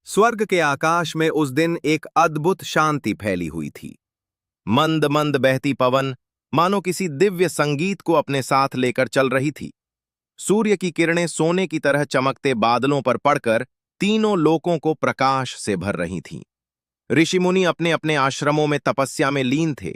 स्वर्ग के आकाश में उस दिन एक अद्भुत शांति फैली हुई थी। मंद मंद बहती पवन मानो किसी दिव्य संगीत को अपने साथ लेकर चल रही थी। सूर्य की किरणें सोने की तरह चमकते बादलों पर पड़कर तीनों लोकों को प्रकाश से भर रही थीं। ऋषि मुनि अपने अपने आश्रमों में तपस्या में लीन थे।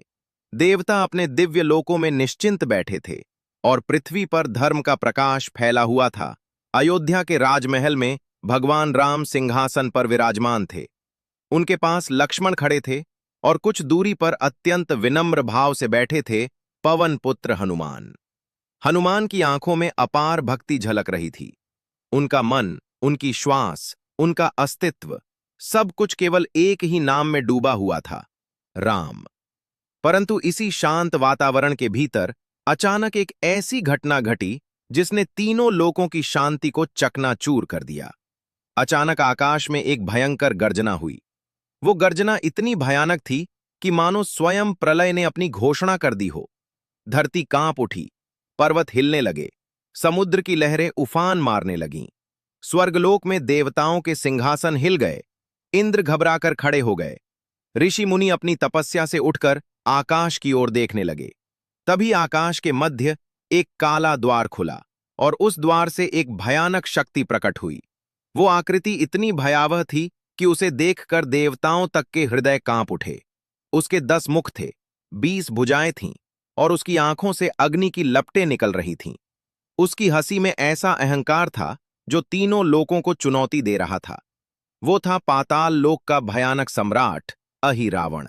देवता अपने दिव्य लोकों में निश्चिंत बैठे थे और पृथ्वी पर धर्म का प्रकाश फैला हुआ था। अयोध्या के राजमहल में भगवान राम सिंहासन पर विराजमान थे। उनके पास लक्ष्मण खड़े थे और कुछ दूरी पर अत्यंत विनम्र भाव से बैठे थे पवन पुत्र हनुमान। हनुमान की आंखों में अपार भक्ति झलक रही थी। उनका मन, उनकी श्वास, उनका अस्तित्व, सब कुछ केवल एक ही नाम में डूबा हुआ था, राम। परंतु इसी शांत वातावरण के भीतर अचानक एक ऐसी घटना घटी जिसने तीनों लोकों की शांति को चकनाचूर कर दिया। अचानक आकाश में एक भयंकर गर्जना हुई। वो गर्जना इतनी भयानक थी कि मानो स्वयं प्रलय ने अपनी घोषणा कर दी हो। धरती कांप उठी, पर्वत हिलने लगे, समुद्र की लहरें उफान मारने लगीं। स्वर्गलोक में देवताओं के सिंहासन हिल गए, इंद्र घबराकर खड़े हो गए। ऋषि मुनि अपनी तपस्या से उठकर आकाश की ओर देखने लगे। तभी आकाश के मध्य एक काला द्वार खुला और उस द्वार से एक भयानक शक्ति प्रकट हुई। वो आकृति इतनी भयावह थी कि उसे देखकर देवताओं तक के हृदय कांप उठे। उसके 10 मुख थे, 20 भुजाएं थीं और उसकी आंखों से अग्नि की लपटें निकल रही थीं। उसकी हंसी में ऐसा अहंकार था जो तीनों लोकों को चुनौती दे रहा था। वो था पाताल लोक का भयानक सम्राट अहिरावण।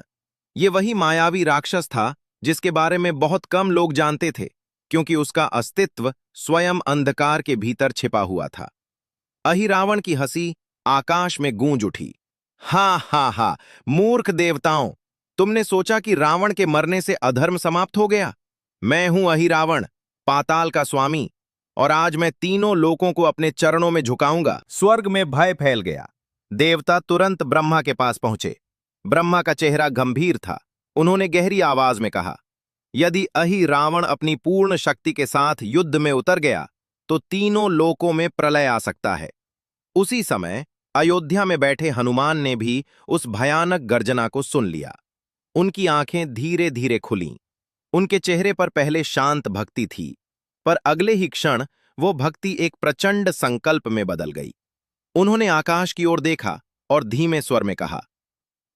ये वही मायावी राक्षस था जिसके बारे में बहुत कम लोग जानते थे, क्योंकि उसका अस्तित्व स्वयं अंधकार के भीतर छिपा हुआ था। अहिरावण की हंसी आकाश में गूंज उठी। हा हा हा, मूर्ख देवताओं, तुमने सोचा कि रावण के मरने से अधर्म समाप्त हो गया? मैं हूं अहिरावण, पाताल का स्वामी, और आज मैं तीनों लोकों को अपने चरणों में झुकाऊंगा। स्वर्ग में भय फैल गया। देवता तुरंत ब्रह्मा के पास पहुंचे। ब्रह्मा का चेहरा गंभीर था। उन्होंने गहरी आवाज में कहा, यदि अहिरावण अपनी पूर्ण शक्ति के साथ युद्ध में उतर गया तो तीनों लोकों में प्रलय आ सकता है। उसी समय अयोध्या में बैठे हनुमान ने भी उस भयानक गर्जना को सुन लिया। उनकी आंखें धीरे धीरे खुलीं। उनके चेहरे पर पहले शांत भक्ति थी, पर अगले ही क्षण वो भक्ति एक प्रचंड संकल्प में बदल गई। उन्होंने आकाश की ओर देखा और धीमे स्वर में कहा,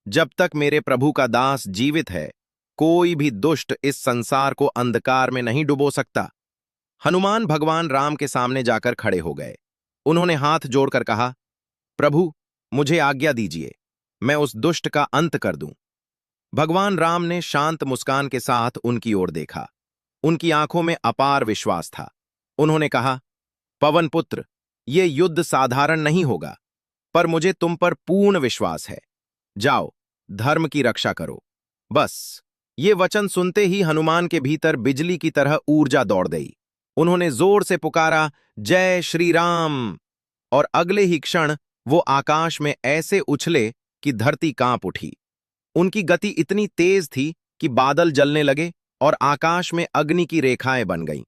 जब तक मेरे प्रभु का दास जीवित है, कोई भी दुष्ट इस संसार को अंधकार में नहीं डुबो सकता। हनुमान भगवान राम के सामने जाकर खड़े हो गए। उन्होंने हाथ जोड़कर कहा, प्रभु, मुझे आज्ञा दीजिए, मैं उस दुष्ट का अंत कर दूं। भगवान राम ने शांत मुस्कान के साथ उनकी ओर देखा। उनकी आंखों में अपार विश्वास था। उन्होंने कहा, पवन पुत्र, ये युद्ध साधारण नहीं होगा, पर मुझे तुम पर पूर्ण विश्वास है। जाओ, धर्म की रक्षा करो। बस ये वचन सुनते ही हनुमान के भीतर बिजली की तरह ऊर्जा दौड़ गई। उन्होंने जोर से पुकारा, जय श्री राम, और अगले ही क्षण वो आकाश में ऐसे उछले कि धरती कांप उठी। उनकी गति इतनी तेज थी कि बादल जलने लगे और आकाश में अग्नि की रेखाएं बन गईं।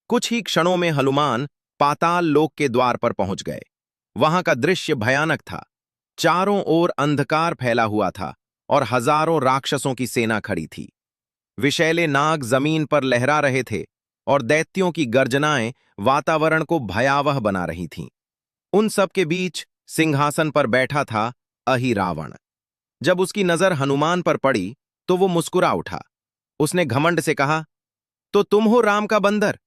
कुछ ही क्षणों में हनुमान पाताल लोक के द्वार पर पहुंच गए। वहां का दृश्य भयानक था। चारों ओर अंधकार फैला हुआ था और हजारों राक्षसों की सेना खड़ी थी। विषैले नाग जमीन पर लहरा रहे थे और दैत्यों की गर्जनाएं वातावरण को भयावह बना रही थीं। उन सब के बीच सिंहासन पर बैठा था अहिरावण। जब उसकी नजर हनुमान पर पड़ी तो वो मुस्कुरा उठा। उसने घमंड से कहा, तो तुम हो राम का बंदर?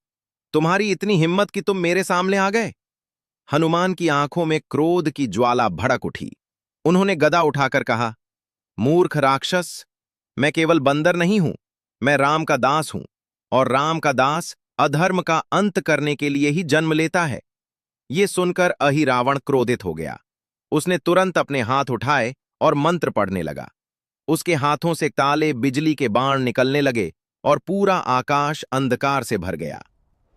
तुम्हारी इतनी हिम्मत कि तुम मेरे सामने आ गए? हनुमान की आंखों में क्रोध की ज्वाला भड़क उठी। उन्होंने गदा उठाकर कहा, मूर्ख राक्षस, मैं केवल बंदर नहीं हूं, मैं राम का दास हूं, और राम का दास अधर्म का अंत करने के लिए ही जन्म लेता है। ये सुनकर अहिरावण क्रोधित हो गया। उसने तुरंत अपने हाथ उठाए और मंत्र पढ़ने लगा। उसके हाथों से काले बिजली के बाण निकलने लगे और पूरा आकाश अंधकार से भर गया।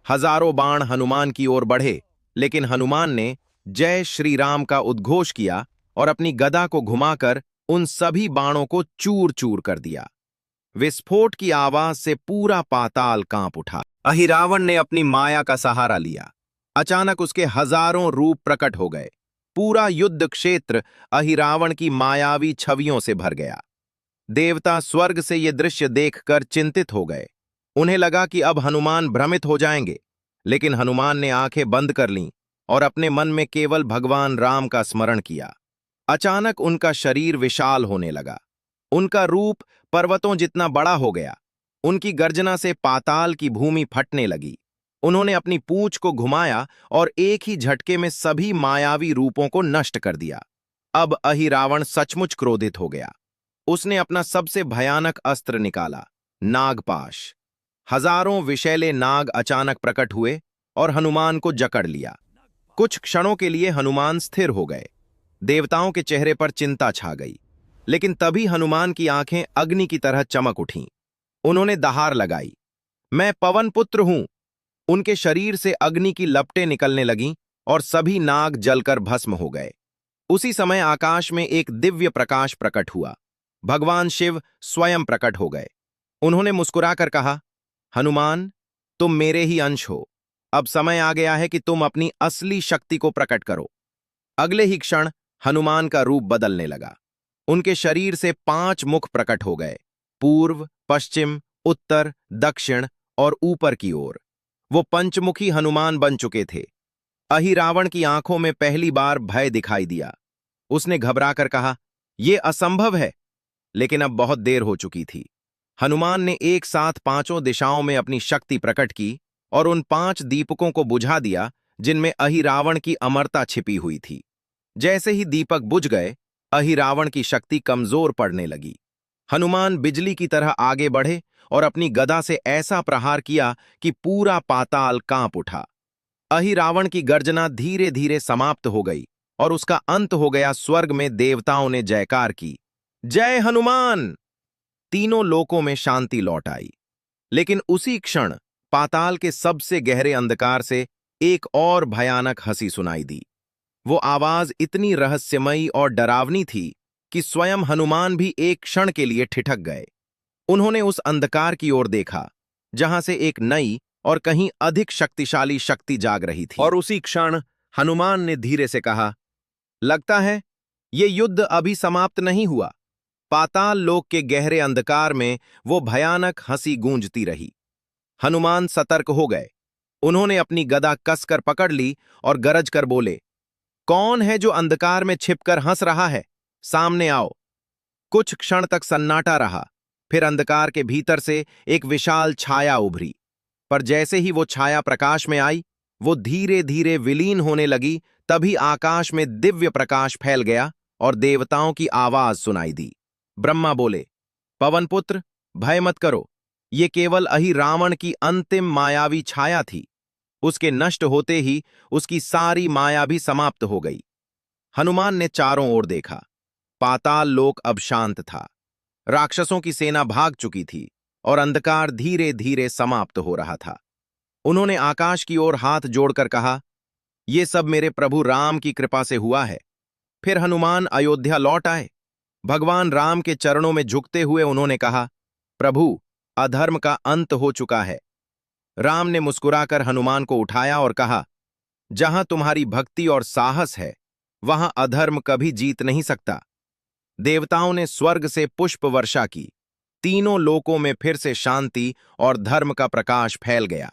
हजारों बाण हनुमान की ओर बढ़े, लेकिन हनुमान ने जय श्री राम का उद्घोष किया और अपनी गदा को घुमाकर उन सभी बाणों को चूर चूर कर दिया। विस्फोट की आवाज से पूरा पाताल कांप उठा। अहिरावण ने अपनी माया का सहारा लिया। अचानक उसके हजारों रूप प्रकट हो गए। पूरा युद्ध क्षेत्र अहिरावण की मायावी छवियों से भर गया। देवता स्वर्ग से ये दृश्य देखकर चिंतित हो गए। उन्हें लगा कि अब हनुमान भ्रमित हो जाएंगे, लेकिन हनुमान ने आंखें बंद कर लीं और अपने मन में केवल भगवान राम का स्मरण किया। अचानक उनका शरीर विशाल होने लगा। उनका रूप पर्वतों जितना बड़ा हो गया। उनकी गर्जना से पाताल की भूमि फटने लगी। उन्होंने अपनी पूंछ को घुमाया और एक ही झटके में सभी मायावी रूपों को नष्ट कर दिया। अब अहिरावण सचमुच क्रोधित हो गया। उसने अपना सबसे भयानक अस्त्र निकाला, नागपाश। हजारों विषैले नाग अचानक प्रकट हुए और हनुमान को जकड़ लिया। कुछ क्षणों के लिए हनुमान स्थिर हो गए। देवताओं के चेहरे पर चिंता छा गई, लेकिन तभी हनुमान की आंखें अग्नि की तरह चमक उठीं। उन्होंने दहाड़ लगाई, मैं पवन पुत्र हूं। उनके शरीर से अग्नि की लपटें निकलने लगीं और सभी नाग जलकर भस्म हो गए। उसी समय आकाश में एक दिव्य प्रकाश प्रकट हुआ। भगवान शिव स्वयं प्रकट हो गए। उन्होंने मुस्कुराकर कहा, हनुमान, तुम मेरे ही अंश हो। अब समय आ गया है कि तुम अपनी असली शक्ति को प्रकट करो। अगले ही क्षण हनुमान का रूप बदलने लगा। उनके शरीर से 5 मुख प्रकट हो गए, पूर्व, पश्चिम, उत्तर, दक्षिण और ऊपर की ओर। वो पंचमुखी हनुमान बन चुके थे। अहिरावण की आंखों में पहली बार भय दिखाई दिया। उसने घबराकर कहा, यह असंभव है, लेकिन अब बहुत देर हो चुकी थी। हनुमान ने एक साथ 5 दिशाओं में अपनी शक्ति प्रकट की और उन 5 दीपकों को बुझा दिया जिनमें अहिरावण की अमरता छिपी हुई थी। जैसे ही दीपक बुझ गए, अहिरावण की शक्ति कमजोर पड़ने लगी। हनुमान बिजली की तरह आगे बढ़े और अपनी गदा से ऐसा प्रहार किया कि पूरा पाताल कांप उठा। अहिरावण की गर्जना धीरे धीरे समाप्त हो गई और उसका अंत हो गया। स्वर्ग में देवताओं ने जयकार की, जय हनुमान। तीनों लोकों में शांति लौट आई। लेकिन उसी क्षण पाताल के सबसे गहरे अंधकार से एक और भयानक हंसी सुनाई दी। वो आवाज इतनी रहस्यमयी और डरावनी थी कि स्वयं हनुमान भी एक क्षण के लिए ठिठक गए। उन्होंने उस अंधकार की ओर देखा जहां से एक नई और कहीं अधिक शक्तिशाली शक्ति जाग रही थी। और उसी क्षण हनुमान ने धीरे से कहा, लगता है ये युद्ध अभी समाप्त नहीं हुआ। पाताल लोक के गहरे अंधकार में वो भयानक हंसी गूंजती रही। हनुमान सतर्क हो गए। उन्होंने अपनी गदा कसकर पकड़ ली और गरज कर बोले, कौन है जो अंधकार में छिपकर हंस रहा है? सामने आओ। कुछ क्षण तक सन्नाटा रहा। फिर अंधकार के भीतर से एक विशाल छाया उभरी। पर जैसे ही वो छाया प्रकाश में आई, वो धीरे धीरे विलीन होने लगी। तभी आकाश में दिव्य प्रकाश फैल गया और देवताओं की आवाज सुनाई दी। ब्रह्मा बोले, पवन पुत्र, भय मत करो। ये केवल अहिरावण की अंतिम मायावी छाया थी। उसके नष्ट होते ही उसकी सारी माया भी समाप्त हो गई। हनुमान ने चारों ओर देखा। पाताल लोक अब शांत था। राक्षसों की सेना भाग चुकी थी और अंधकार धीरे धीरे समाप्त हो रहा था। उन्होंने आकाश की ओर हाथ जोड़कर कहा, ये सब मेरे प्रभु राम की कृपा से हुआ है। फिर हनुमान अयोध्या लौट आए। भगवान राम के चरणों में झुकते हुए उन्होंने कहा, प्रभु, अधर्म का अंत हो चुका है। राम ने मुस्कुराकर हनुमान को उठाया और कहा, जहां तुम्हारी भक्ति और साहस है, वहां अधर्म कभी जीत नहीं सकता। देवताओं ने स्वर्ग से पुष्प वर्षा की। तीनों लोकों में फिर से शांति और धर्म का प्रकाश फैल गया।